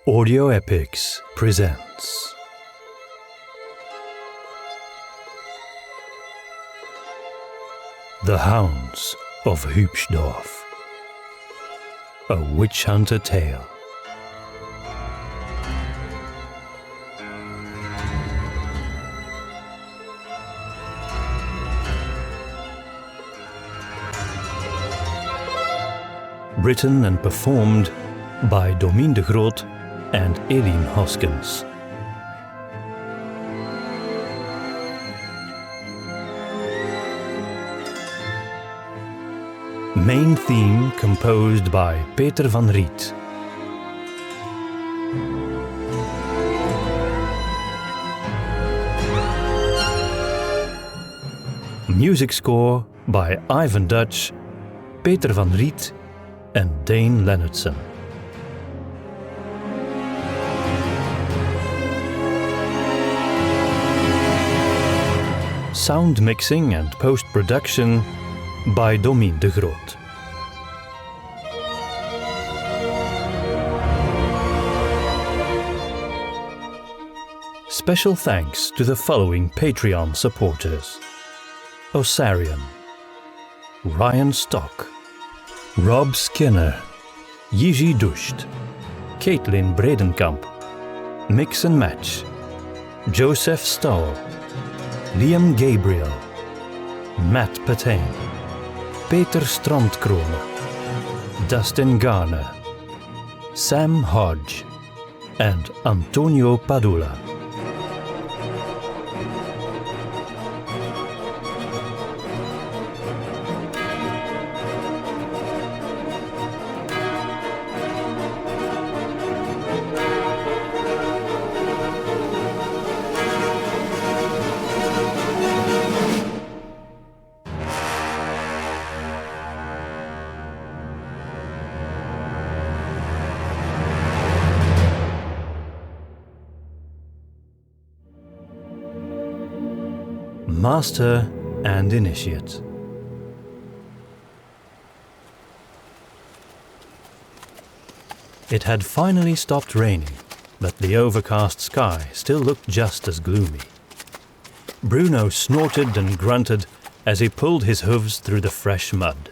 Audio Epics presents The Hounds of Hübschdorf, a witch hunter tale. Written and performed by Domien de Groot and Eline Hoskins. Main theme composed by Peter van Riet. Music score by Ivan Dutch, Peter van Riet and Dane Leonardson. Sound mixing and post-production by Domien de Groot. Special thanks to the following Patreon supporters: Osarian, Ryan Stock, Rob Skinner, Yiji Dusht, Caitlin Bredenkamp, Mix and Match, Joseph Stahl, Liam Gabriel, Matt Patain, Peter Strandkrone, Dustin Garner, Sam Hodge, and Antonio Padula. Master and Initiate. It had finally stopped raining, but the overcast sky still looked just as gloomy. Bruno snorted and grunted as he pulled his hooves through the fresh mud.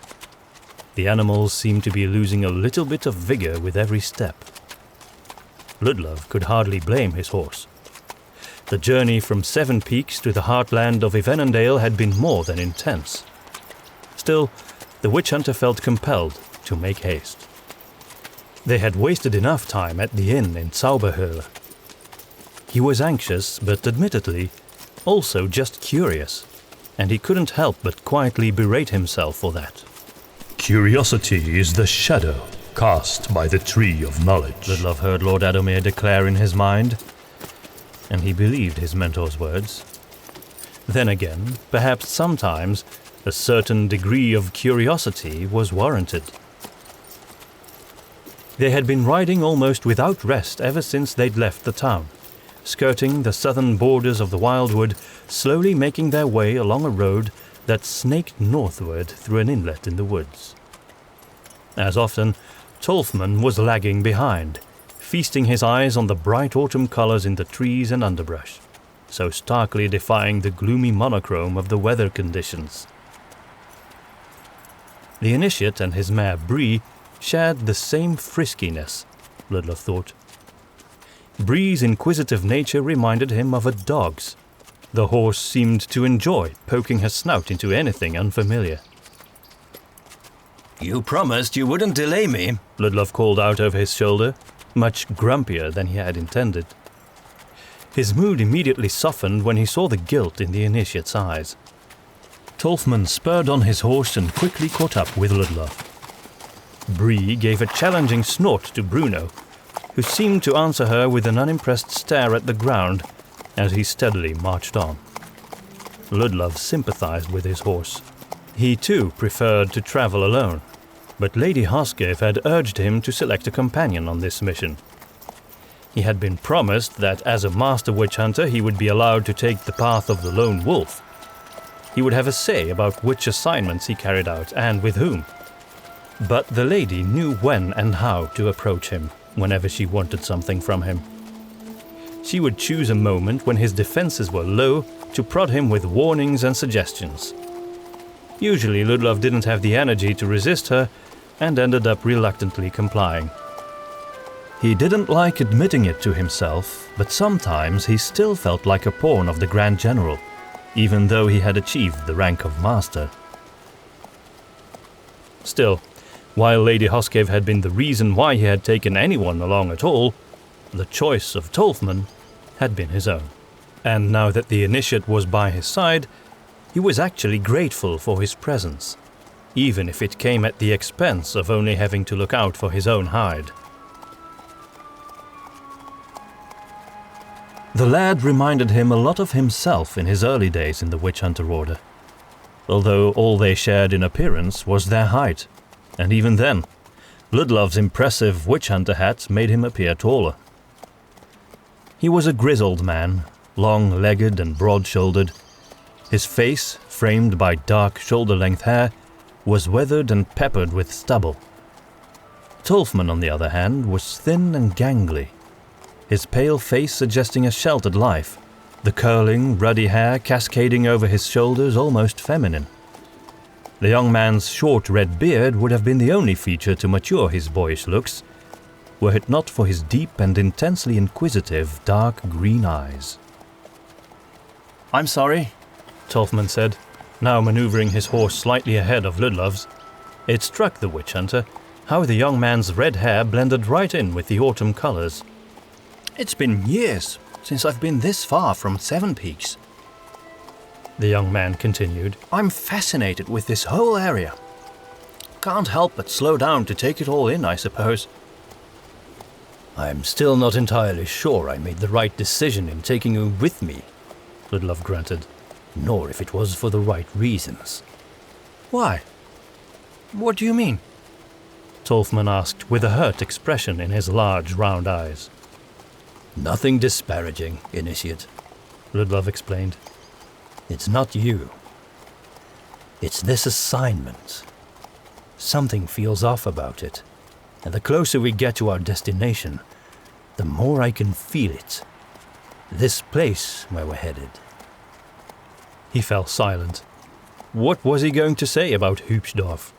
The animals seemed to be losing a little bit of vigor with every step. Ludlov could hardly blame his horse. The journey from Seven Peaks to the heartland of Yvennendale had been more than intense. Still, the witch hunter felt compelled to make haste. They had wasted enough time at the inn in Zauberhöhle. He was anxious, but admittedly, also just curious, and he couldn't help but quietly berate himself for that. Curiosity is the shadow cast by the tree of knowledge, Ludlov heard Lord Adomir declare in his mind, and he believed his mentor's words. Then again, perhaps sometimes a certain degree of curiosity was warranted. They had been riding almost without rest ever since they'd left the town, skirting the southern borders of the wildwood, slowly making their way along a road that snaked northward through an inlet in the woods. As often, Tolfmann was lagging behind, feasting his eyes on the bright autumn colors in the trees and underbrush, so starkly defying the gloomy monochrome of the weather conditions. The Initiate and his mare Bree shared the same friskiness, Ludlov thought. Bree's inquisitive nature reminded him of a dog's. The horse seemed to enjoy poking her snout into anything unfamiliar. "You promised you wouldn't delay me," Ludlov called out over his shoulder, much grumpier than he had intended. His mood immediately softened when he saw the guilt in the Initiate's eyes. Tolfmann spurred on his horse and quickly caught up with Ludlov. Bree gave a challenging snort to Bruno, who seemed to answer her with an unimpressed stare at the ground as he steadily marched on. Ludlov sympathized with his horse. He too preferred to travel alone, but Lady Hosgev had urged him to select a companion on this mission. He had been promised that as a master witch hunter he would be allowed to take the path of the lone wolf. He would have a say about which assignments he carried out and with whom. But the lady knew when and how to approach him, whenever she wanted something from him. She would choose a moment when his defenses were low to prod him with warnings and suggestions. Usually Ludlov didn't have the energy to resist her and ended up reluctantly complying. He didn't like admitting it to himself, but sometimes he still felt like a pawn of the Grand General, even though he had achieved the rank of Master. Still, while Lady Hoskev had been the reason why he had taken anyone along at all, the choice of Tolfmann had been his own. And now that the initiate was by his side, he was actually grateful for his presence, even if it came at the expense of only having to look out for his own hide. The lad reminded him a lot of himself in his early days in the Witch Hunter Order, although all they shared in appearance was their height, and even then, Ludlov's impressive witch hunter hat made him appear taller. He was a grizzled man, long-legged and broad-shouldered. His face, framed by dark shoulder-length hair, was weathered and peppered with stubble. Tolfmann, on the other hand, was thin and gangly, his pale face suggesting a sheltered life, the curling, ruddy hair cascading over his shoulders almost feminine. The young man's short red beard would have been the only feature to mature his boyish looks, were it not for his deep and intensely inquisitive dark green eyes. "I'm sorry," Tolfmann said, now maneuvering his horse slightly ahead of Ludlov's. It struck the witch hunter how the young man's red hair blended right in with the autumn colors. "It's been years since I've been this far from Seven Peaks," the young man continued. "I'm fascinated with this whole area. Can't help but slow down to take it all in, I suppose." "I'm still not entirely sure I made the right decision in taking you with me," Ludlov grunted, "nor if it was for the right reasons." "Why? What do you mean?" Tolfmann asked with a hurt expression in his large round eyes. "Nothing disparaging, Initiate," Ludlov explained. "It's not you. It's this assignment. Something feels off about it, and the closer we get to our destination, the more I can feel it. This place where we're headed." He fell silent. What was he going to say about Hübschdorf?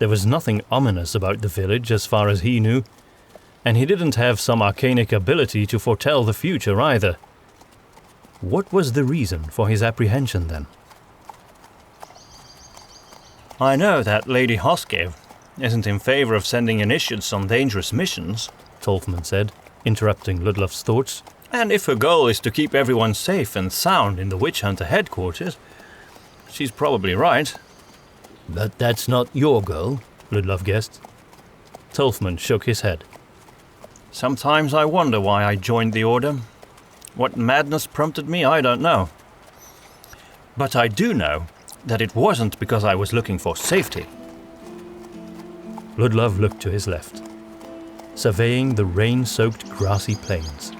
There was nothing ominous about the village as far as he knew, and he didn't have some arcanic ability to foretell the future either. What was the reason for his apprehension then? "I know that Lady Hoskev isn't in favor of sending initiates on dangerous missions," Tolfmann said, interrupting Ludlov's thoughts. "And if her goal is to keep everyone safe and sound in the Witch Hunter headquarters, she's probably right." "But that's not your goal," Ludlov guessed. Tolfmann shook his head. "Sometimes I wonder why I joined the Order. What madness prompted me, I don't know. But I do know that it wasn't because I was looking for safety." Ludlov looked to his left, surveying the rain-soaked grassy plains.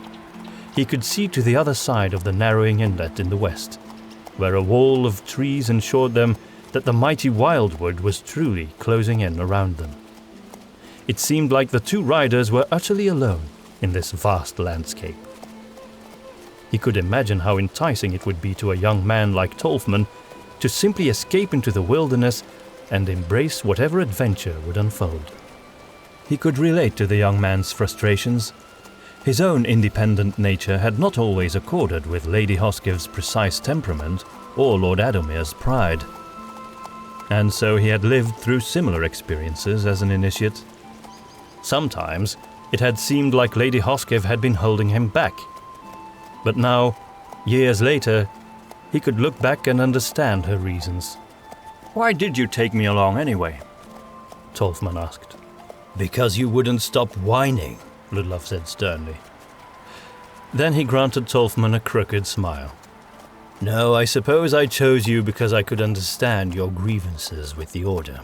He could see to the other side of the narrowing inlet in the west, where a wall of trees ensured them that the mighty wildwood was truly closing in around them. It seemed like the two riders were utterly alone in this vast landscape. He could imagine how enticing it would be to a young man like Tolfmann to simply escape into the wilderness and embrace whatever adventure would unfold. He could relate to the young man's frustrations. His own independent nature had not always accorded with Lady Hoskev's precise temperament or Lord Adomir's pride. And so he had lived through similar experiences as an initiate. Sometimes it had seemed like Lady Hoskev had been holding him back. But now, years later, he could look back and understand her reasons. "Why did you take me along anyway?" Tolfmann asked. "Because you wouldn't stop whining," Ludlov said sternly. Then he granted Tolfmann a crooked smile. "No, I suppose I chose you because I could understand your grievances with the Order."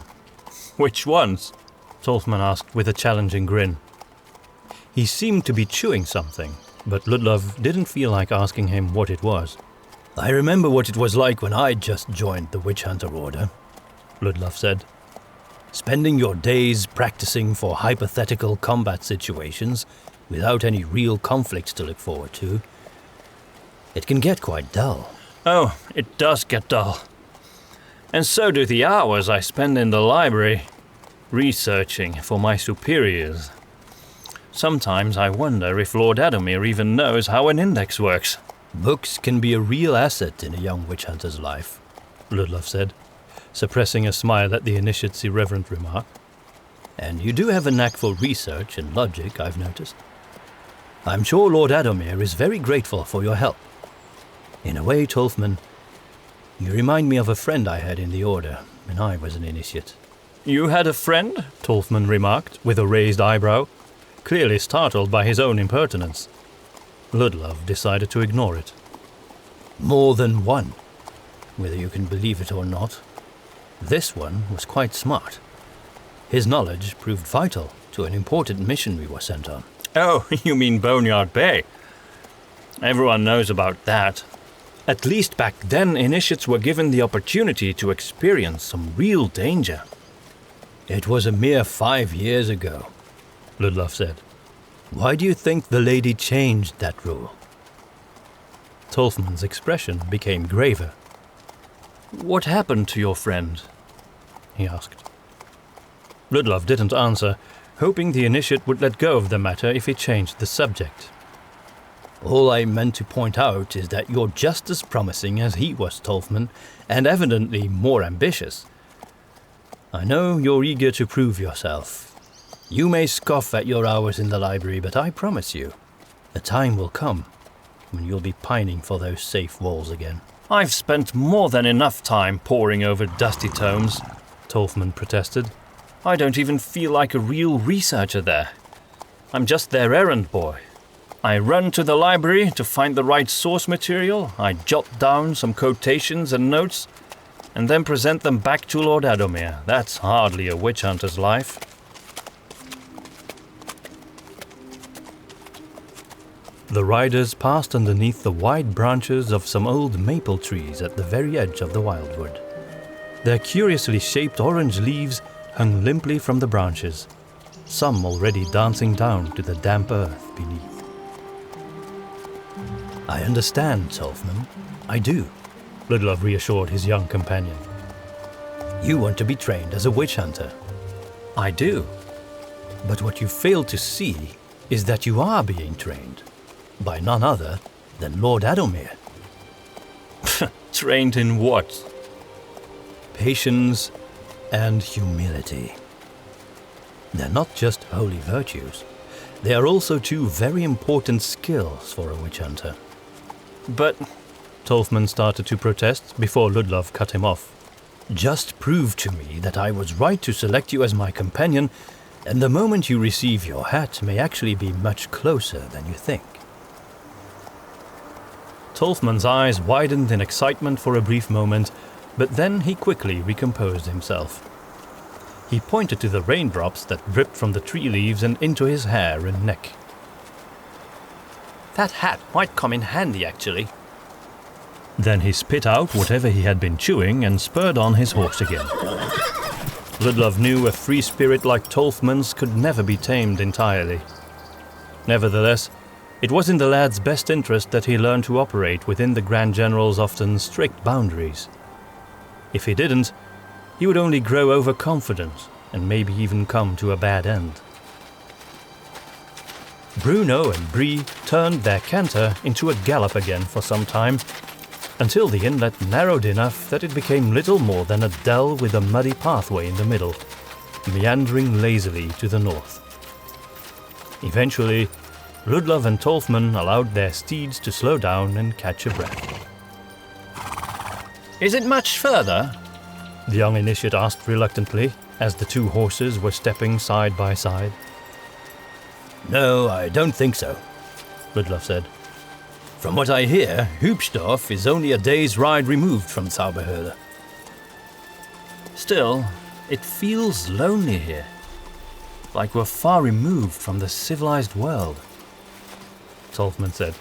"Which ones?" Tolfmann asked with a challenging grin. He seemed to be chewing something, but Ludlov didn't feel like asking him what it was. "I remember what it was like when I just joined the Witch Hunter Order," Ludlov said. Spending your days practicing for hypothetical combat situations without any real conflicts to look forward to, it can get quite dull. Oh, it does get dull. And so do the hours I spend in the library, researching for my superiors. Sometimes I wonder if Lord Adomir even knows how an index works. Books can be a real asset in a young witch hunter's life, Ludlov said, suppressing a smile at the initiate's irreverent remark. And you do have a knack for research and logic, I've noticed. I'm sure Lord Adomir is very grateful for your help. In a way, Tolfmann, you remind me of a friend I had in the Order when I was an initiate. You had a friend? Tolfmann remarked with a raised eyebrow, clearly startled by his own impertinence. Ludlov decided to ignore it. More than one, whether you can believe it or not. This one was quite smart. His knowledge proved vital to an important mission we were sent on. Oh, you mean Boneyard Bay. Everyone knows about that. At least back then, initiates were given the opportunity to experience some real danger. It was a mere 5 years ago, Ludlov said. Why do you think the lady changed that rule? Tolfmann's expression became graver. What happened to your friend? He asked. Ludlov didn't answer, hoping the initiate would let go of the matter if he changed the subject. All I meant to point out is that you're just as promising as he was, Tolfmann, and evidently more ambitious. I know you're eager to prove yourself. You may scoff at your hours in the library, but I promise you, a time will come when you'll be pining for those safe walls again. I've spent more than enough time poring over dusty tomes, Tolfmann protested. I don't even feel like a real researcher there. I'm just their errand boy. I run to the library to find the right source material, I jot down some quotations and notes, and then present them back to Lord Adomir. That's hardly a witch hunter's life. The riders passed underneath the wide branches of some old maple trees at the very edge of the wildwood. Their curiously shaped orange leaves hung limply from the branches, some already dancing down to the damp earth beneath. I understand, Tolfmann. I do, Ludlov reassured his young companion. You want to be trained as a witch hunter. I do. But what you fail to see is that you are being trained by none other than Lord Adomir. Trained in what? Patience and humility. They're not just holy virtues. They are also two very important skills for a witch hunter. But Tolfmann started to protest before Ludlov cut him off. Just prove to me that I was right to select you as my companion, and the moment you receive your hat may actually be much closer than you think. Tolfmann's eyes widened in excitement for a brief moment, but then he quickly recomposed himself. He pointed to the raindrops that dripped from the tree leaves and into his hair and neck. That hat might come in handy, actually. Then he spit out whatever he had been chewing and spurred on his horse again. Ludlov knew a free spirit like Tolfmann's could never be tamed entirely. Nevertheless, it was in the lad's best interest that he learn to operate within the Grand General's often strict boundaries. If he didn't, he would only grow overconfident and maybe even come to a bad end. Bruno and Bree turned their canter into a gallop again for some time, until the inlet narrowed enough that it became little more than a dell with a muddy pathway in the middle, meandering lazily to the north. Eventually, Ludlov and Tolfmann allowed their steeds to slow down and catch a breath. Is it much further? The young initiate asked reluctantly, as the two horses were stepping side by side. No, I don't think so, Ludlov said. From what I hear, Hübschdorf is only a day's ride removed from Zauberhöhle. Still, it feels lonely here. Like we're far removed from the civilized world, Tolfmann said.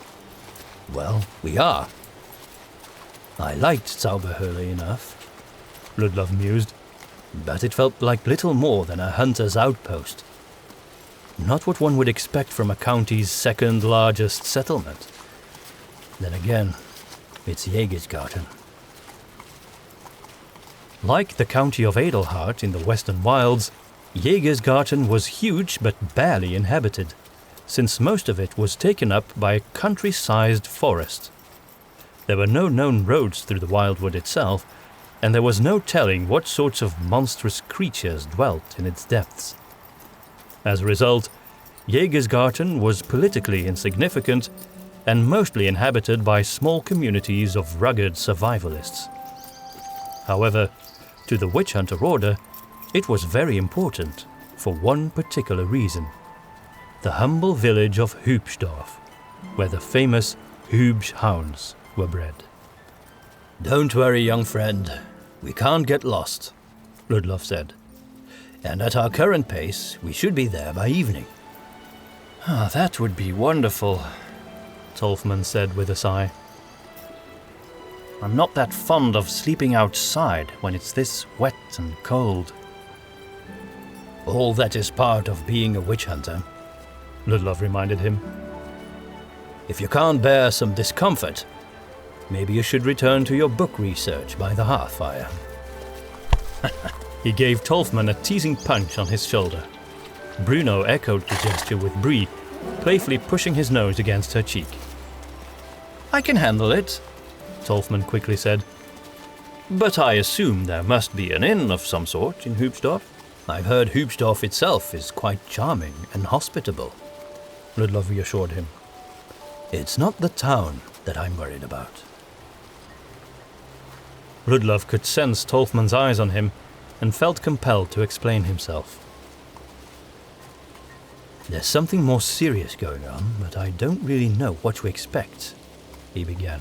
Well, we are. I liked Zauberhöhle enough, Ludlov mused. but it felt like little more than a hunter's outpost. Not what one would expect from a county's second largest settlement. Then again, it's Jägersgarten. Like the county of Edelhart in the western wilds, Jägersgarten was huge but barely inhabited, since most of it was taken up by a country-sized forest. There were no known roads through the wildwood itself, and there was no telling what sorts of monstrous creatures dwelt in its depths. As a result, Jägersgarten was politically insignificant and mostly inhabited by small communities of rugged survivalists. However, to the witch hunter order, it was very important for one particular reason: the humble village of Hübschdorf, where the famous Hübsch hounds were bred. "Don't worry, young friend. We can't get lost," Ludlov said. "And at our current pace, we should be there by evening." That would be wonderful," Tolfmann said with a sigh. "I'm not that fond of sleeping outside when it's this wet and cold." "All that is part of being a witch hunter," Ludlov reminded him. "If you can't bear some discomfort, maybe you should return to your book research by the hearthfire." He gave Tolfmann a teasing punch on his shoulder. Bruno echoed the gesture with Bree, playfully pushing his nose against her cheek. "I can handle it," Tolfmann quickly said. "But I assume there must be an inn of some sort in Hübschdorf." "I've heard Hübschdorf itself is quite charming and hospitable," Ludlov reassured him. "It's not the town that I'm worried about." Ludlov could sense Tolfmann's eyes on him and felt compelled to explain himself. "There's something more serious going on, but I don't really know what to expect," he began.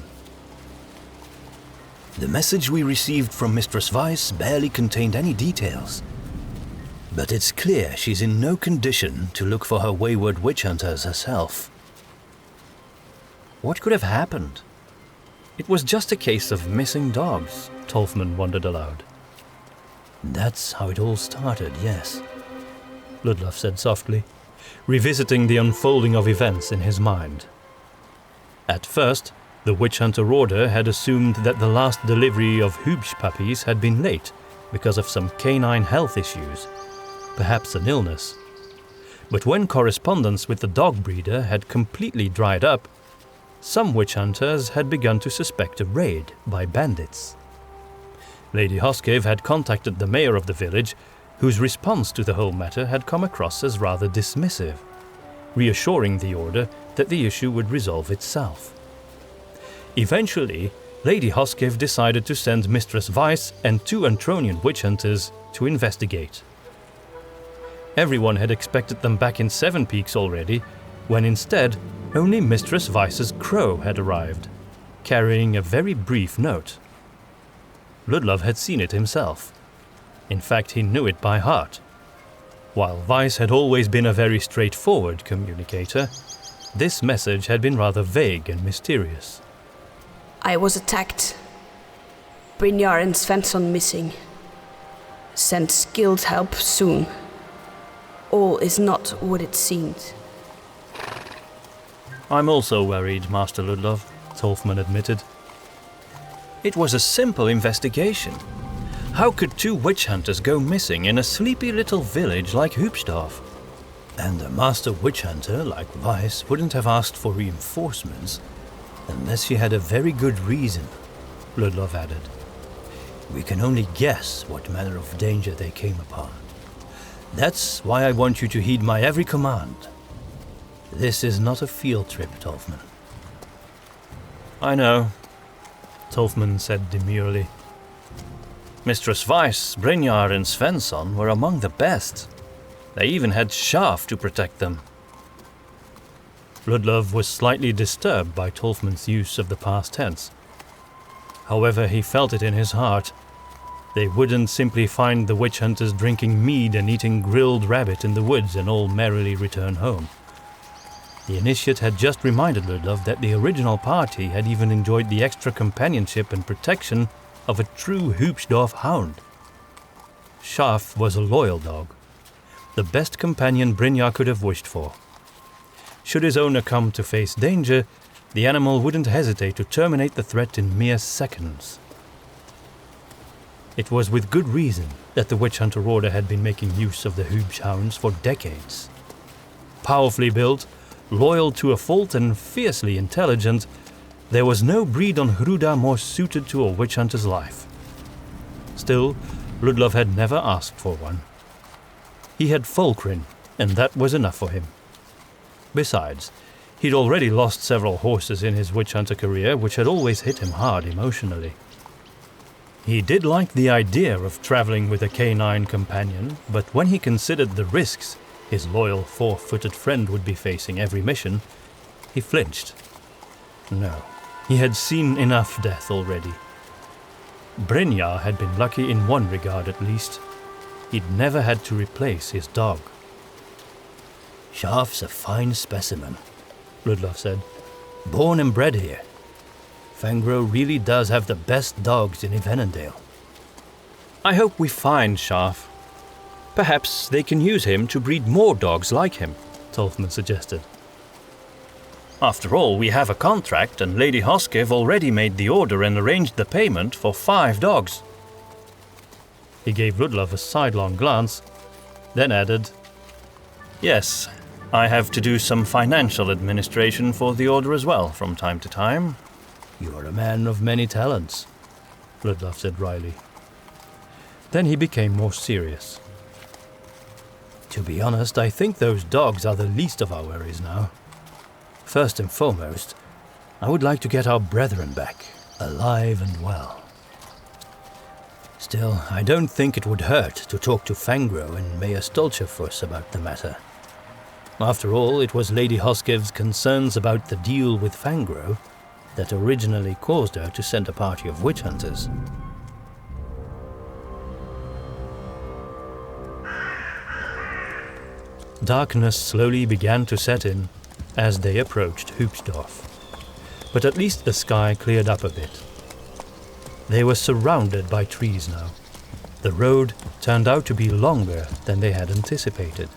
"The message we received from Mistress Weiss barely contained any details. But it's clear she's in no condition to look for her wayward witch hunters herself." What could have happened? It was just a case of missing dogs, Tolfmann wondered aloud. "That's how it all started, yes," Ludlov said softly, revisiting the unfolding of events in his mind. At first, the witch hunter order had assumed that the last delivery of Hübsch puppies had been late because of some canine health issues, perhaps an illness. But when correspondence with the dog breeder had completely dried up, some witch hunters had begun to suspect a raid by bandits. Lady Hoskev had contacted the mayor of the village, whose response to the whole matter had come across as rather dismissive, reassuring the order that the issue would resolve itself. Eventually, Lady Hoskev decided to send Mistress Weiss and 2 Antronian witch hunters to investigate. Everyone had expected them back in Seven Peaks already, when instead only Mistress Weiss's crow had arrived, carrying a very brief note. Ludlov had seen it himself. In fact, he knew it by heart. While Weiss had always been a very straightforward communicator, this message had been rather vague and mysterious. "I was attacked. Brynjar and Svensson missing. Send skilled help soon. All is not what it seemed." "I'm also worried, Master Ludlov," Tolfmann admitted. "It was a simple investigation. How could 2 witch hunters go missing in a sleepy little village like Hübschdorf? And a master witch hunter like Weiss wouldn't have asked for reinforcements unless she had a very good reason," Ludlov added. "We can only guess what manner of danger they came upon. That's why I want you to heed my every command. This is not a field trip, Tolfmann." "I know," Tolfmann said demurely. "Mistress Weiss, Brynjar and Svensson were among the best. They even had Schaf to protect them." Ludlov was slightly disturbed by Tolfmann's use of the past tense. However, he felt it in his heart. They wouldn't simply find the witch hunters drinking mead and eating grilled rabbit in the woods and all merrily return home. The initiate had just reminded Ludlov that the original party had even enjoyed the extra companionship and protection of a true Hübschdorf hound. Scharf was a loyal dog, the best companion Brynjar could have wished for. Should his owner come to face danger, the animal wouldn't hesitate to terminate the threat in mere seconds. It was with good reason that the witch hunter order had been making use of the Hübsch for decades. Powerfully built, loyal to a fault and fiercely intelligent, there was no breed on Hruda more suited to a witch hunter's life. Still, Ludlov had never asked for one. He had Fulcrin, and that was enough for him. Besides, he'd already lost several horses in his witch hunter career, which had always hit him hard emotionally. He did like the idea of traveling with a canine companion, but when he considered the risks his loyal four-footed friend would be facing every mission, he flinched. No, he had seen enough death already. Brynjar had been lucky in one regard at least. He'd never had to replace his dog. Scharf's a fine specimen, Ludlov said. Born and bred here. Fangro really does have the best dogs in Evenendale. I hope we find Scharf. Perhaps they can use him to breed more dogs like him, Tolfmann suggested. After all, we have a contract and Lady Hoskev already made the order and arranged the payment for 5 dogs. He gave Ludlov a sidelong glance, then added, Yes, I have to do some financial administration for the order as well from time to time. You're a man of many talents, Ludlov said wryly. Then he became more serious. To be honest, I think those dogs are the least of our worries now. First and foremost, I would like to get our brethren back, alive and well. Still, I don't think it would hurt to talk to Fangro and Mayor Stolchefus about the matter. After all, it was Lady Hoskev's concerns about the deal with Fangro that originally caused her to send a party of witch hunters. Darkness slowly began to set in as they approached Hübschdorf, but at least the sky cleared up a bit. They were surrounded by trees now. The road turned out to be longer than they had anticipated,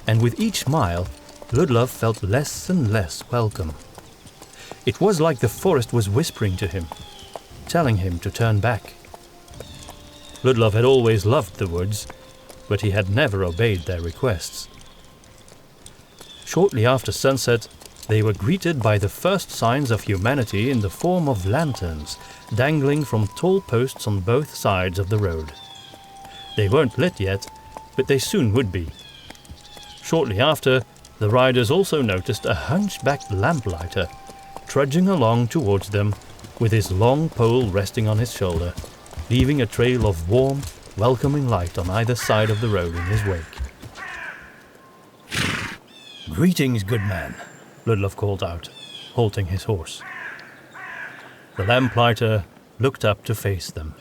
and with each mile, Ludlov felt less and less welcome. It was like the forest was whispering to him, telling him to turn back. Ludlov had always loved the woods, but he had never obeyed their requests. Shortly after sunset, they were greeted by the first signs of humanity in the form of lanterns dangling from tall posts on both sides of the road. They weren't lit yet, but they soon would be. Shortly after, the riders also noticed a hunchbacked lamplighter trudging along towards them with his long pole resting on his shoulder, leaving a trail of warm, welcoming light on either side of the road in his wake. Greetings, good man, Ludlov called out, halting his horse. The lamplighter looked up to face them.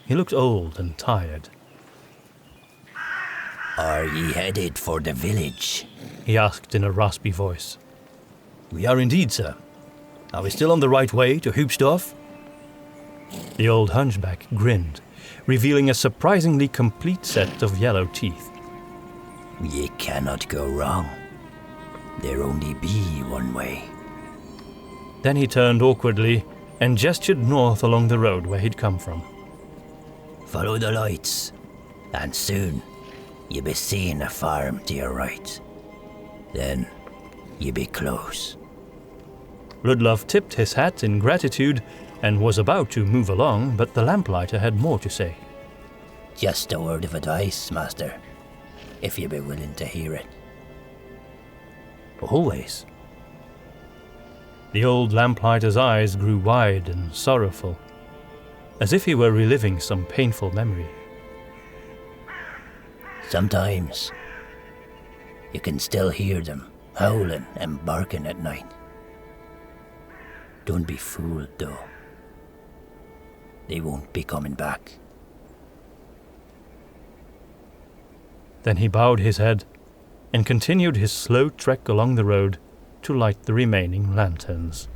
He looked old and tired. Are ye headed for the village? He asked in a raspy voice. We are indeed, sir. Are we still on the right way to Hübschdorf? The old hunchback grinned, revealing a surprisingly complete set of yellow teeth. Ye cannot go wrong. There only be one way. Then he turned awkwardly and gestured north along the road where he'd come from. Follow the lights, and soon ye be seeing a farm to your right. Then ye be close. Ludlov tipped his hat in gratitude and was about to move along, but the lamplighter had more to say. Just a word of advice, master, if ye be willing to hear it. Always. The old lamplighter's eyes grew wide and sorrowful, as if he were reliving some painful memory. Sometimes you can still hear them howling and barking at night. Don't be fooled, though. They won't be coming back. Then he bowed his head and continued his slow trek along the road to light the remaining lanterns.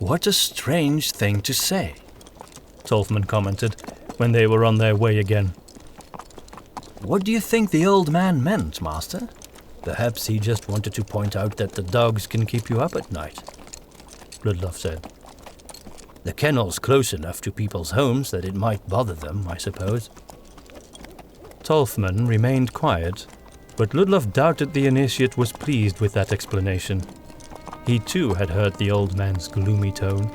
What a strange thing to say, Tolfmann commented when they were on their way again. What do you think the old man meant, Master? Perhaps he just wanted to point out that the dogs can keep you up at night, Ludlov said. The kennel's close enough to people's homes that it might bother them, I suppose. Tolfmann remained quiet, but Ludlov doubted the initiate was pleased with that explanation. He too had heard the old man's gloomy tone,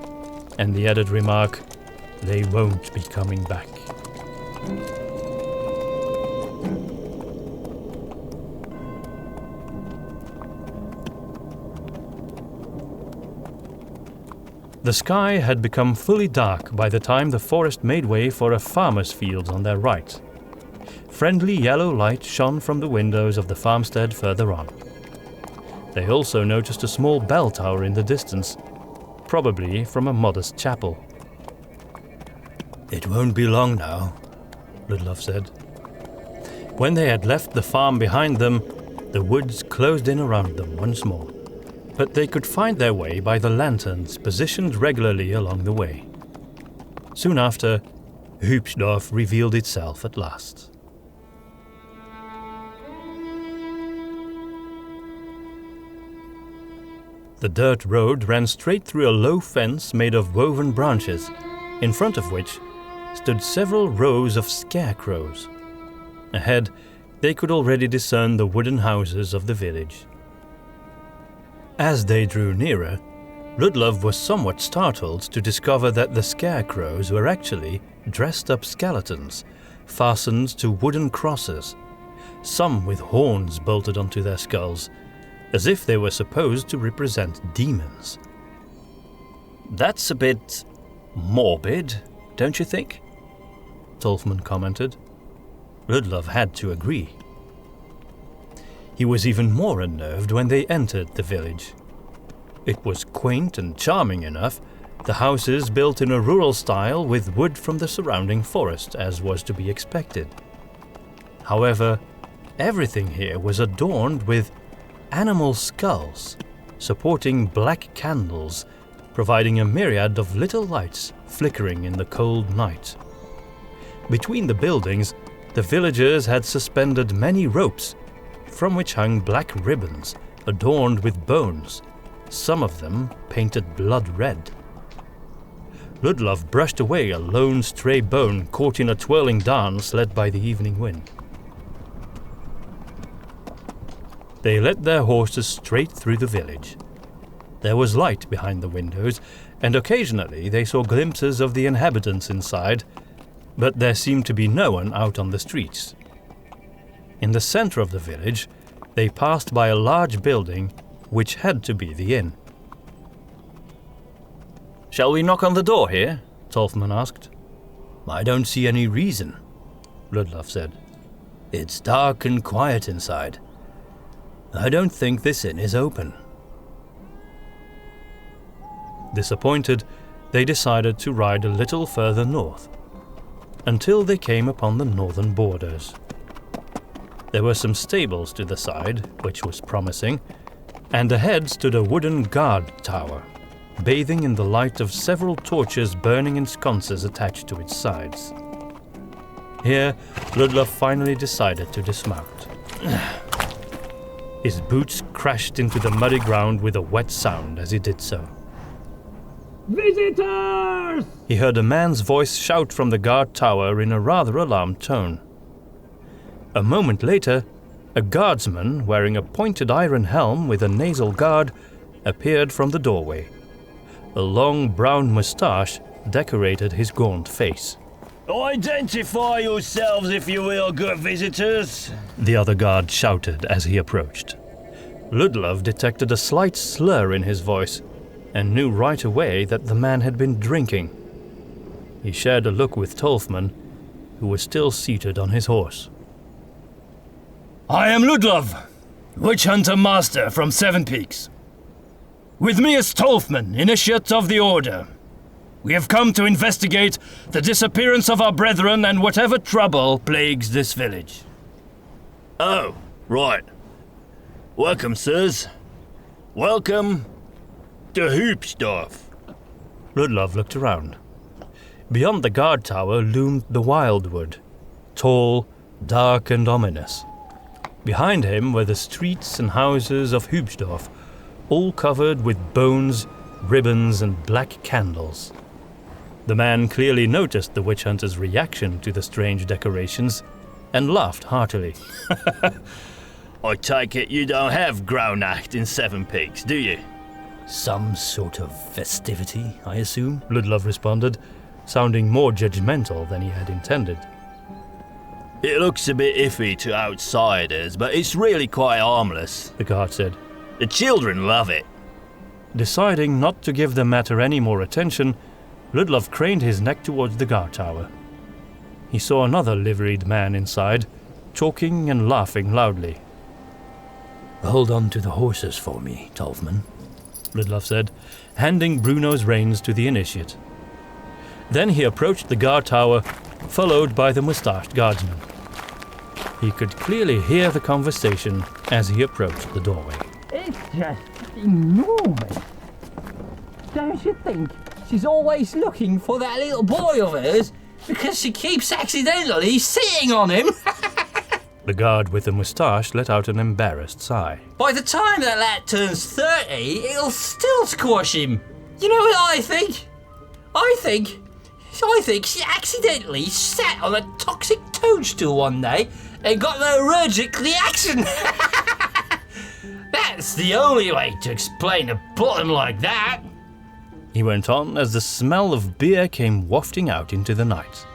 and the added remark, "They won't be coming back." The sky had become fully dark by the time the forest made way for a farmer's field on their right. Friendly yellow light shone from the windows of the farmstead further on. They also noticed a small bell tower in the distance, probably from a modest chapel. "It won't be long now," Ludlov said. When they had left the farm behind them, the woods closed in around them once more. But they could find their way by the lanterns positioned regularly along the way. Soon after, Hübschdorf revealed itself at last. The dirt road ran straight through a low fence made of woven branches, in front of which stood several rows of scarecrows. Ahead, they could already discern the wooden houses of the village. As they drew nearer, Ludlov was somewhat startled to discover that the scarecrows were actually dressed-up skeletons, fastened to wooden crosses, some with horns bolted onto their skulls, as if they were supposed to represent demons. "That's a bit morbid, don't you think?" Tolfmann commented. Ludlov had to agree. He was even more unnerved when they entered the village. It was quaint and charming enough, the houses built in a rural style with wood from the surrounding forest, as was to be expected. However, everything here was adorned with animal skulls, supporting black candles, providing a myriad of little lights flickering in the cold night. Between the buildings, the villagers had suspended many ropes, from which hung black ribbons adorned with bones, some of them painted blood red. Ludlov brushed away a lone stray bone caught in a twirling dance led by the evening wind. They led their horses straight through the village. There was light behind the windows, and occasionally they saw glimpses of the inhabitants inside, but there seemed to be no one out on the streets. In the center of the village, they passed by a large building which had to be the inn. "Shall we knock on the door here?" Tolfmann asked. "I don't see any reason," Ludlov said. "It's dark and quiet inside. I don't think this inn is open." Disappointed, they decided to ride a little further north, until they came upon the northern borders. There were some stables to the side, which was promising, and ahead stood a wooden guard tower, bathing in the light of several torches burning in sconces attached to its sides. Here, Ludlov finally decided to dismount. His boots crashed into the muddy ground with a wet sound as he did so. "Visitors!" he heard a man's voice shout from the guard tower in a rather alarmed tone. A moment later, a guardsman wearing a pointed iron helm with a nasal guard appeared from the doorway. A long brown moustache decorated his gaunt face. "Identify yourselves, if you will, good visitors," the other guard shouted as he approached. Ludlov detected a slight slur in his voice and knew right away that the man had been drinking. He shared a look with Tolfmann, who was still seated on his horse. "I am Ludlov, Witch Hunter Master from Seven Peaks. With me is Tolfmann, Initiate of the Order. We have come to investigate the disappearance of our brethren and whatever trouble plagues this village." Oh, right. Welcome, sirs. Welcome to Hübschdorf. Ludlov looked around. Beyond the guard tower loomed the wildwood, tall, dark and ominous. Behind him were the streets and houses of Hübschdorf, all covered with bones, ribbons and black candles. The man clearly noticed the witch hunter's reaction to the strange decorations and laughed heartily. I take it you don't have Graunacht in Seven Peaks, do you? Some sort of festivity, I assume? Ludlov responded, sounding more judgmental than he had intended. It looks a bit iffy to outsiders, but it's really quite harmless, the guard said. The children love it. Deciding not to give the matter any more attention, Ludlov craned his neck towards the guard tower. He saw another liveried man inside, talking and laughing loudly. Hold on to the horses for me, Tolfmann, Ludlov said, handing Bruno's reins to the initiate. Then he approached the guard tower, followed by the moustached guardsman. He could clearly hear the conversation as he approached the doorway. It's just enormous. Don't you think she's always looking for that little boy of hers because she keeps accidentally sitting on him? The guard with the moustache let out an embarrassed sigh. By the time that lad turns 30, it'll still squash him. You know what I think? I think she accidentally sat on a toxic toadstool one day and got an allergic reaction. That's the only way to explain a bottom like that. He went on as the smell of beer came wafting out into the night.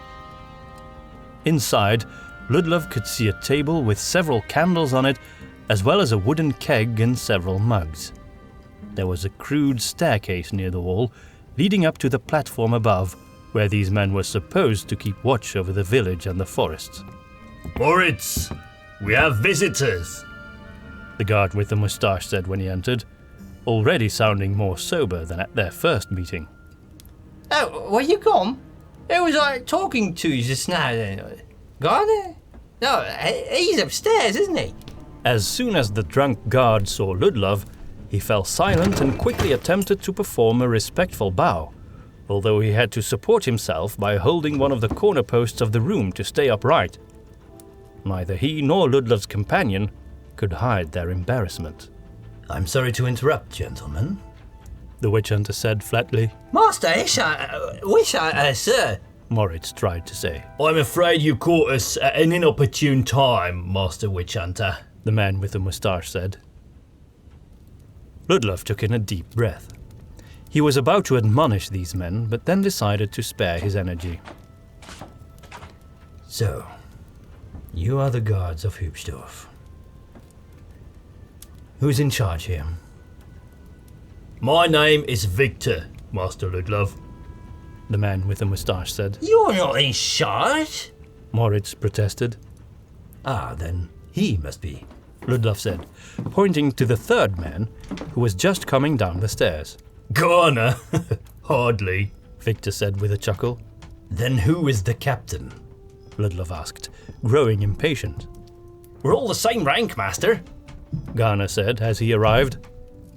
Inside, Ludlov could see a table with several candles on it, as well as a wooden keg and several mugs. There was a crude staircase near the wall, leading up to the platform above, where these men were supposed to keep watch over the village and the forests. Moritz, we have visitors, the guard with the moustache said when he entered, already sounding more sober than at their first meeting. Oh, where you gone? Who was I talking to just now then? Gone? No, he's upstairs, isn't he? As soon as the drunk guard saw Ludlov, he fell silent and quickly attempted to perform a respectful bow, although he had to support himself by holding one of the corner posts of the room to stay upright. Neither he nor Ludlov's companion could hide their embarrassment. I'm sorry to interrupt, gentlemen, the witch hunter said flatly. Master, sir, Moritz tried to say. I'm afraid you caught us at an inopportune time, Master Witch Hunter, the man with the moustache said. Ludlov took in a deep breath. He was about to admonish these men, but then decided to spare his energy. So, you are the guards of Hübschdorf. Who's in charge here? My name is Victor, Master Ludlov, the man with the moustache said. You're not in charge, Moritz protested. Ah, then he must be, Ludlov said, pointing to the third man, who was just coming down the stairs. Garner, hardly, Victor said with a chuckle. Then who is the captain? Ludlov asked, growing impatient. We're all the same rank, Master, Garner said as he arrived.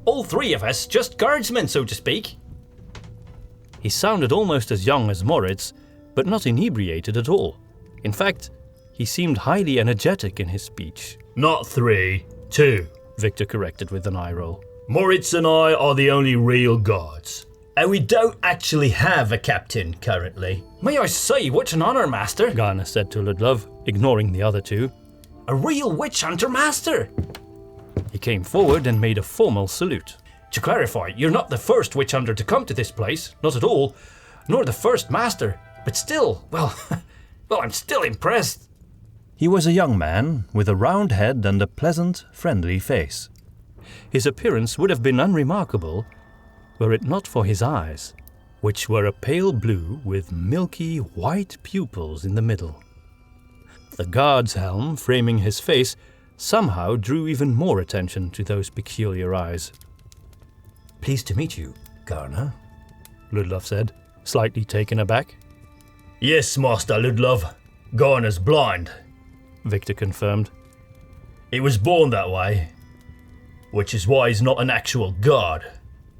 All three of us, just guardsmen, so to speak. He sounded almost as young as Moritz, but not inebriated at all. In fact, he seemed highly energetic in his speech. Not 3, 2, Victor corrected with an eye roll. Moritz and I are the only real guards, and we don't actually have a captain currently. May I say, what an honor, Master, Garner said to Ludlov, ignoring the other two. A real witch hunter, Master. He came forward and made a formal salute. To clarify, you're not the first witch hunter to come to this place, not at all, nor the first Master, but still, well, I'm still impressed. He was a young man with a round head and a pleasant, friendly face. His appearance would have been unremarkable were it not for his eyes, which were a pale blue with milky white pupils in the middle. The guard's helm framing his face somehow drew even more attention to those peculiar eyes. Pleased to meet you, Garner, Ludlov said, slightly taken aback. Yes, Master Ludlov. Garner's blind, Victor confirmed. He was born that way, which is why he's not an actual guard.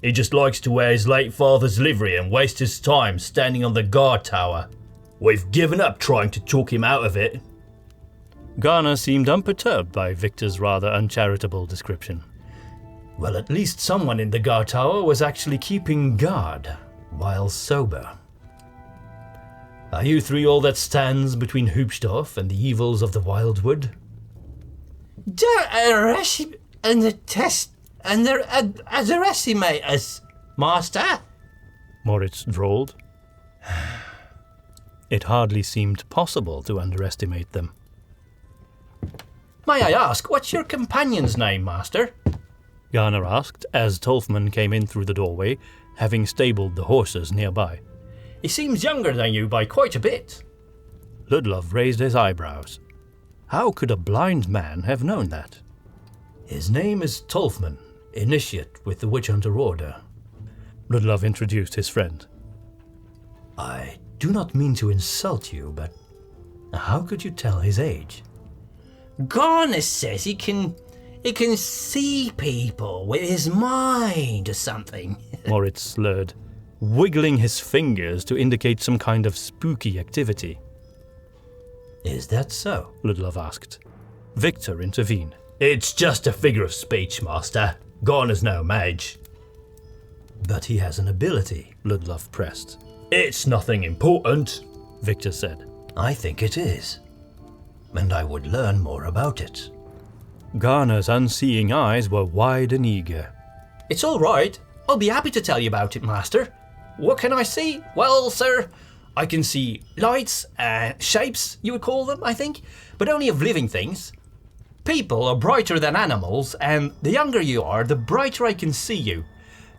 He just likes to wear his late father's livery and waste his time standing on the guard tower. We've given up trying to talk him out of it. Garner seemed unperturbed by Victor's rather uncharitable description. Well, at least someone in the guard tower was actually keeping guard while sober. Are you three all that stands between Hübschdorf and the evils of the Wildwood? Don't underestimate us, Master. Moritz drawled. It hardly seemed possible to underestimate them. May I ask, what's your companion's name, Master? Garner asked as Tolfmann came in through the doorway, having stabled the horses nearby. He seems younger than you by quite a bit. Ludlov raised his eyebrows. How could a blind man have known that? His name is Tolfmann, Initiate with the Witch Hunter Order. Ludlov introduced his friend. I do not mean to insult you, but how could you tell his age? Garner says he can see people with his mind or something. Moritz slurred, wiggling his fingers to indicate some kind of spooky activity. Is that so? Ludlov asked. Victor intervened. It's just a figure of speech, Master. Garner's no mage. But he has an ability, Ludlov pressed. It's nothing important, Victor said. I think it is. And I would learn more about it. Garner's unseeing eyes were wide and eager. It's all right. I'll be happy to tell you about it, Master. What can I see? Well, sir, I can see lights, shapes, you would call them, I think, but only of living things. People are brighter than animals, and the younger you are, the brighter I can see you.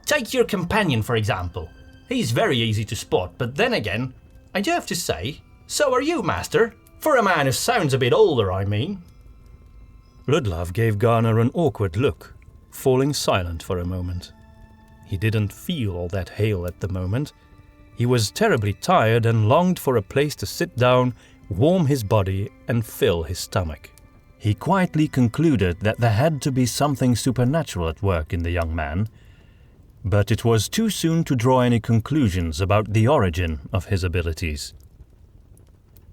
Take your companion, for example. He's very easy to spot, but then again, I do have to say, so are you, Master. For a man who sounds a bit older, I mean. Ludlov gave Garner an awkward look, falling silent for a moment. He didn't feel all that hale at the moment. He was terribly tired and longed for a place to sit down, warm his body, and fill his stomach. He quietly concluded that there had to be something supernatural at work in the young man, but it was too soon to draw any conclusions about the origin of his abilities.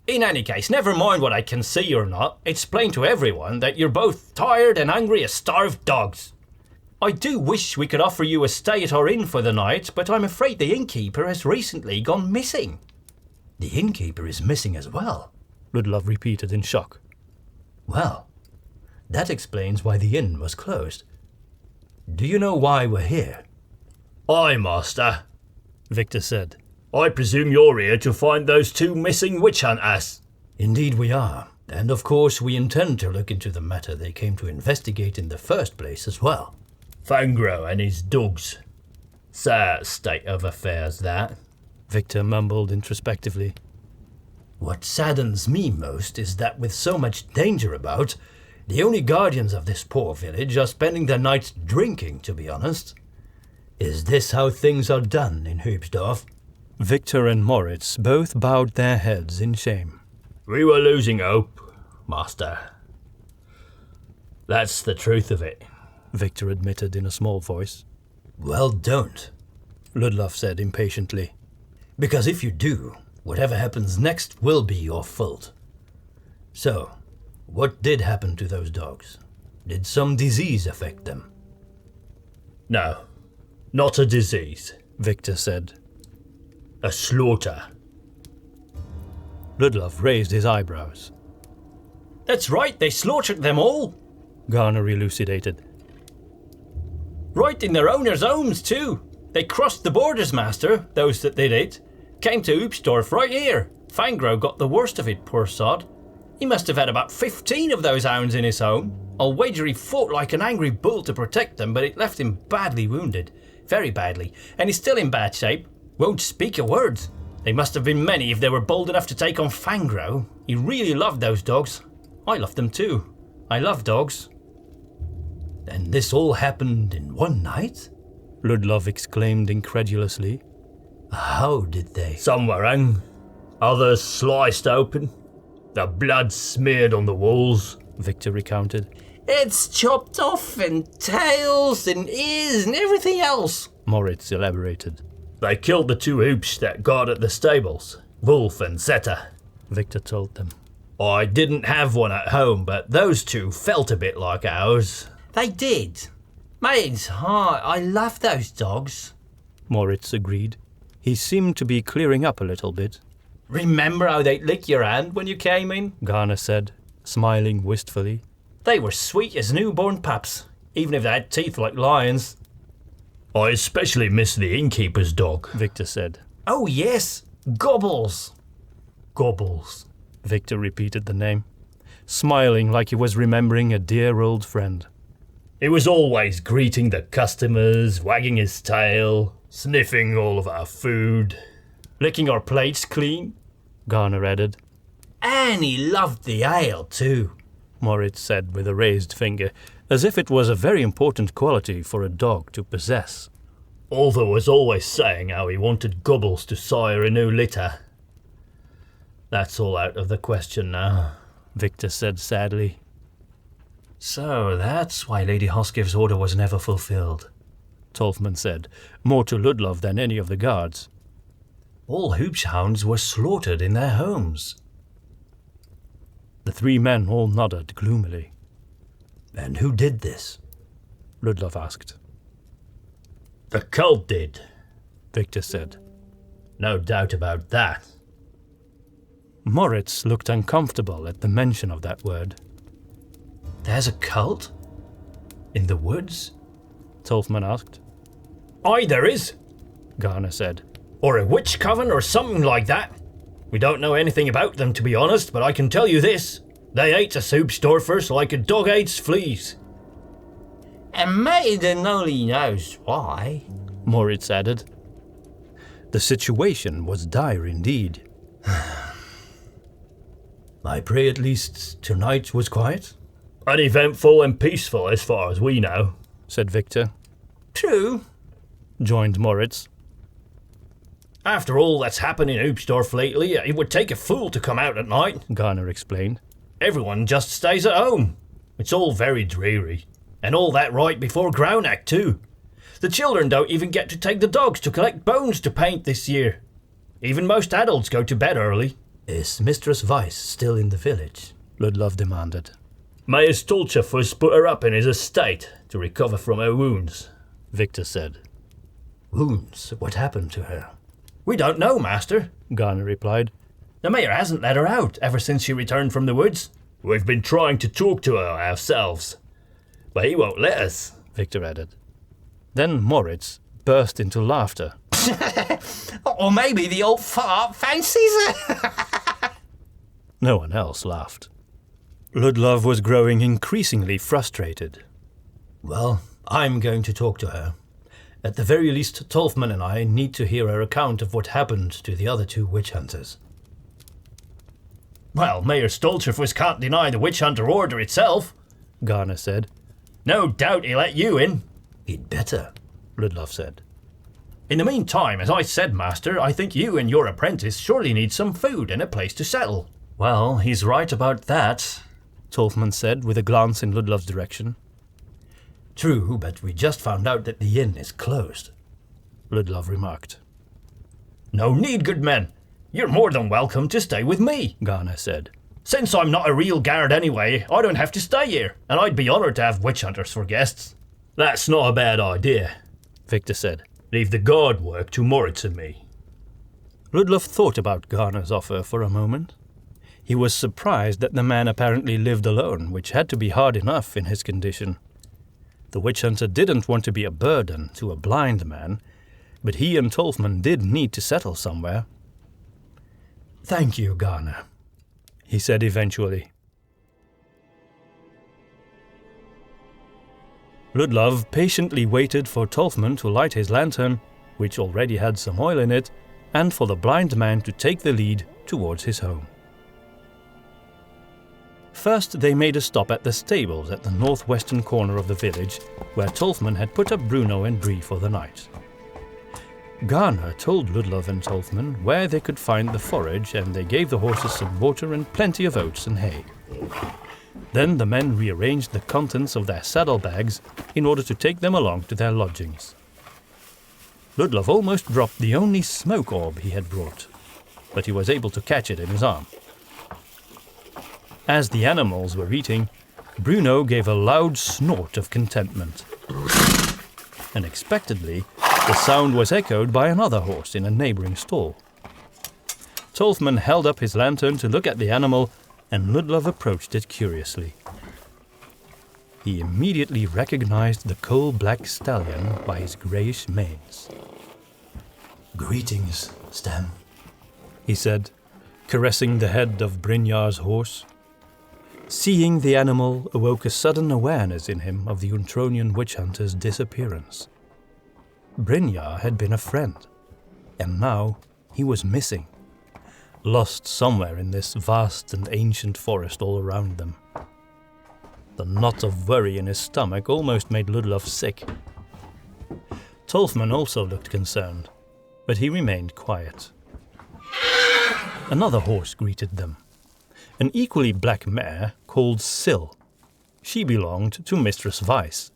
In any case, never mind what I can see or not, it's plain to everyone that you're both tired and hungry as starved dogs. I do wish we could offer you a stay at our inn for the night, but I'm afraid the innkeeper has recently gone missing. The innkeeper is missing as well, Ludlov repeated in shock. Well, that explains why the inn was closed. Do you know why we're here? Aye, Master, Victor said. I presume you're here to find those two missing witch hunters. Indeed we are, and of course we intend to look into the matter they came to investigate in the first place as well. Fangro and his dogs. Sad state of affairs, that. Victor mumbled introspectively. What saddens me most is that with so much danger about, the only guardians of this poor village are spending their nights drinking, to be honest. Is this how things are done in Hübschdorf? Victor and Moritz both bowed their heads in shame. We were losing hope, Master. That's the truth of it, Victor admitted in a small voice. Well, don't, Ludlov said impatiently. Because if you do, whatever happens next will be your fault. So, what did happen to those dogs? Did some disease affect them? No, not a disease, Victor said. A slaughter. Ludlov raised his eyebrows. That's right, they slaughtered them all, Garner elucidated. Right in their owners' homes, too. They crossed the borders, Master, those that did it. Came to Hübschdorf right here. Fangro got the worst of it, poor sod. He must have had about 15 of those hounds in his home. I'll wager he fought like an angry bull to protect them, but it left him badly wounded. Very badly. And he's still in bad shape. Won't speak a word. They must have been many if they were bold enough to take on Fangro. He really loved those dogs. I loved them too. I love dogs. And this all happened in one night? Ludlov exclaimed incredulously. How did they? Some were hung, others sliced open, the blood smeared on the walls, Victor recounted. It's chopped off and tails and ears and everything else, Moritz elaborated. They killed the two hoops that guard at the stables, Wolf and Zeta. Victor told them. I didn't have one at home, but those two felt a bit like ours. They did. Maiden's heart, I love those dogs. Moritz agreed. He seemed to be clearing up a little bit. Remember how they'd lick your hand when you came in? Garner said, smiling wistfully. They were sweet as newborn pups, even if they had teeth like lions. I especially miss the innkeeper's dog, Victor said. Oh yes, Gobbles. Gobbles. Victor repeated the name, smiling like he was remembering a dear old friend. He was always greeting the customers, wagging his tail, sniffing all of our food. Licking our plates clean, Garner added. And he loved the ale too, Moritz said with a raised finger, as if it was a very important quality for a dog to possess. Arthur was always saying how he wanted Gobbles to sire a new litter. That's all out of the question now, Victor said sadly. So that's why Lady Hoskiv's order was never fulfilled, Tolfmann said, more to Ludlov than any of the guards. All Hübschhounds were slaughtered in their homes. The three men all nodded gloomily. And who did this? Ludlov asked. The cult did, Victor said. No doubt about that. Moritz looked uncomfortable at the mention of that word. There's a cult? In the woods? Tolfmann asked. Aye, there is, Garner said. Or a witch coven or something like that. We don't know anything about them, to be honest, but I can tell you this. They ate us Hübschdorfers like a dog hates fleas. And Maiden only knows why. Moritz added. The situation was dire indeed. I pray at least tonight was quiet? Uneventful and peaceful as far as we know, said Victor. True, joined Moritz. After all that's happened in Hübschdorf lately, it would take a fool to come out at night, Garner explained. Everyone just stays at home. It's all very dreary. And all that right before Graunacht too. The children don't even get to take the dogs to collect bones to paint this year. Even most adults go to bed early. Is Mistress Weiss still in the village? Ludlov demanded. Mayor Stolchefus put her up in his estate to recover from her wounds, Victor said. Wounds? What happened to her? We don't know, Master, Garner replied. The mayor hasn't let her out ever since she returned from the woods. We've been trying to talk to her ourselves, but he won't let us, Victor added. Then Moritz burst into laughter. or maybe the old fart fancies her. No one else laughed. Ludlov was growing increasingly frustrated. Well, I'm going to talk to her. At the very least, Tolfmann and I need to hear her account of what happened to the other two witch hunters. Well, Mayor Stolchefus can't deny the witch hunter order itself, Garner said. No doubt he'll let you in. He'd better, Ludlov said. In the meantime, as I said, Master, I think you and your apprentice surely need some food and a place to settle. Well, he's right about that, Tolfmann said with a glance in Ludlov's direction. True, but we just found out that the inn is closed, Ludlov remarked. No need, good men. You're more than welcome to stay with me, Garner said. Since I'm not a real guard anyway, I don't have to stay here, and I'd be honoured to have witch hunters for guests. That's not a bad idea, Victor said. Leave the guard work to Moritz and me. Ludlov thought about Garner's offer for a moment. He was surprised that the man apparently lived alone, which had to be hard enough in his condition. The witch hunter didn't want to be a burden to a blind man, but he and Tolfmann did need to settle somewhere. Thank you, Garner, he said eventually. Ludlov patiently waited for Tolfmann to light his lantern, which already had some oil in it, and for the blind man to take the lead towards his home. First, they made a stop at the stables at the northwestern corner of the village, where Tolfmann had put up Bruno and Bree for the night. Garner told Ludlov and Tolfmann where they could find the forage, and they gave the horses some water and plenty of oats and hay. Then the men rearranged the contents of their saddlebags in order to take them along to their lodgings. Ludlov almost dropped the only smoke orb he had brought, but he was able to catch it in his arm. As the animals were eating, Bruno gave a loud snort of contentment. Unexpectedly, the sound was echoed by another horse in a neighboring stall. Tolfmann held up his lantern to look at the animal, and Ludlov approached it curiously. He immediately recognized the coal-black stallion by his greyish manes. "Greetings, Stam," he said, caressing the head of Brynjar's horse. Seeing the animal awoke a sudden awareness in him of the Untronian witch hunter's disappearance. Brynjar had been a friend, and now he was missing, lost somewhere in this vast and ancient forest all around them. The knot of worry in his stomach almost made Ludlov sick. Tolfmann also looked concerned, but he remained quiet. Another horse greeted them, an equally black mare called Syl. She belonged to Mistress Weiss.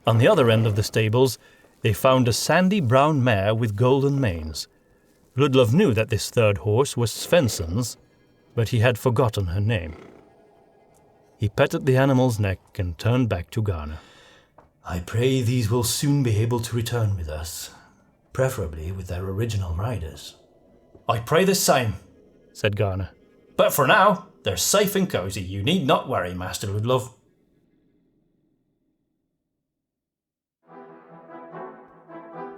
On the other end of the stables, they found a sandy brown mare with golden manes. Ludlov knew that this third horse was Svensson's, but he had forgotten her name. He patted the animal's neck and turned back to Garner. "I pray these will soon be able to return with us, preferably with their original riders." "I pray the same," said Garner. "but for now, they're safe and cosy. You need not worry, Master Ludlov."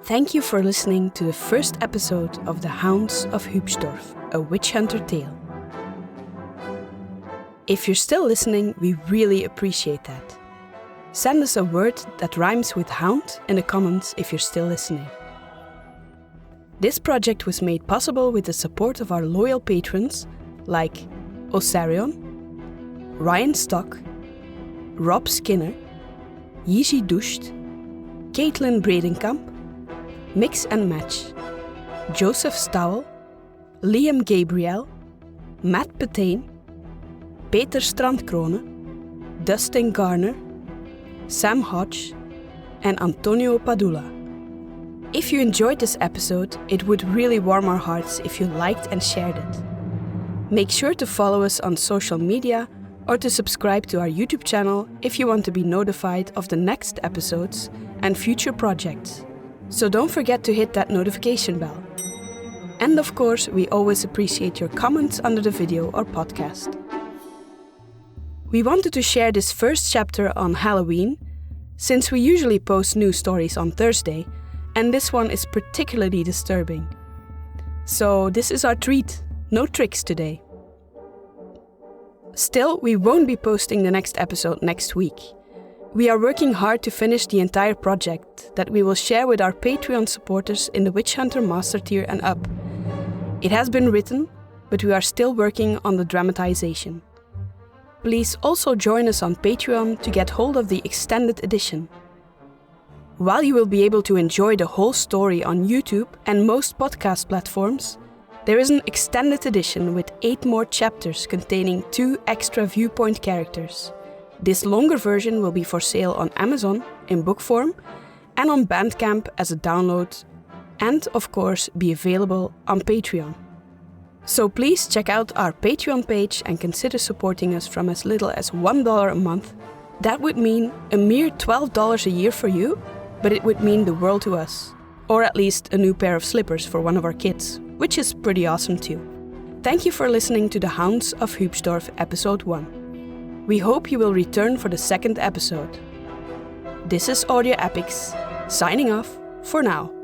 Thank you for listening to the first episode of The Hounds of Hübschdorf, a witch hunter tale. If you're still listening, we really appreciate that. Send us a word that rhymes with hound in the comments if you're still listening. This project was made possible with the support of our loyal patrons like Osarion, Ryan Stock, Rob Skinner, Yishi Dusht, Caitlin Bredenkamp, Mix and Match, Joseph Stowell, Liam Gabriel, Matt Petain, Peter Strandkrone, Dustin Garner, Sam Hodge, and Antonio Padula. If you enjoyed this episode, it would really warm our hearts if you liked and shared it. Make sure to follow us on social media or to subscribe to our YouTube channel if you want to be notified of the next episodes and future projects. So don't forget to hit that notification bell. And of course, we always appreciate your comments under the video or podcast. We wanted to share this first chapter on Halloween, since we usually post new stories on Thursday, and this one is particularly disturbing. So this is our treat, no tricks today. Still, we won't be posting the next episode next week. We are working hard to finish the entire project that we will share with our Patreon supporters in the Witch Hunter Master tier and up. It has been written, but we are still working on the dramatization. Please also join us on Patreon to get hold of the extended edition. While you will be able to enjoy the whole story on YouTube and most podcast platforms, there is an extended edition with 8 more chapters containing 2 extra viewpoint characters. This longer version will be for sale on Amazon in book form and on Bandcamp as a download, and of course be available on Patreon. So please check out our Patreon page and consider supporting us from as little as $1 a month. That would mean a mere $12 a year for you, but it would mean the world to us. Or at least a new pair of slippers for one of our kids, which is pretty awesome too. Thank you for listening to The Hounds of Hübschdorf episode 1. We hope you will return for the second episode. This is Audio Epics, signing off for now.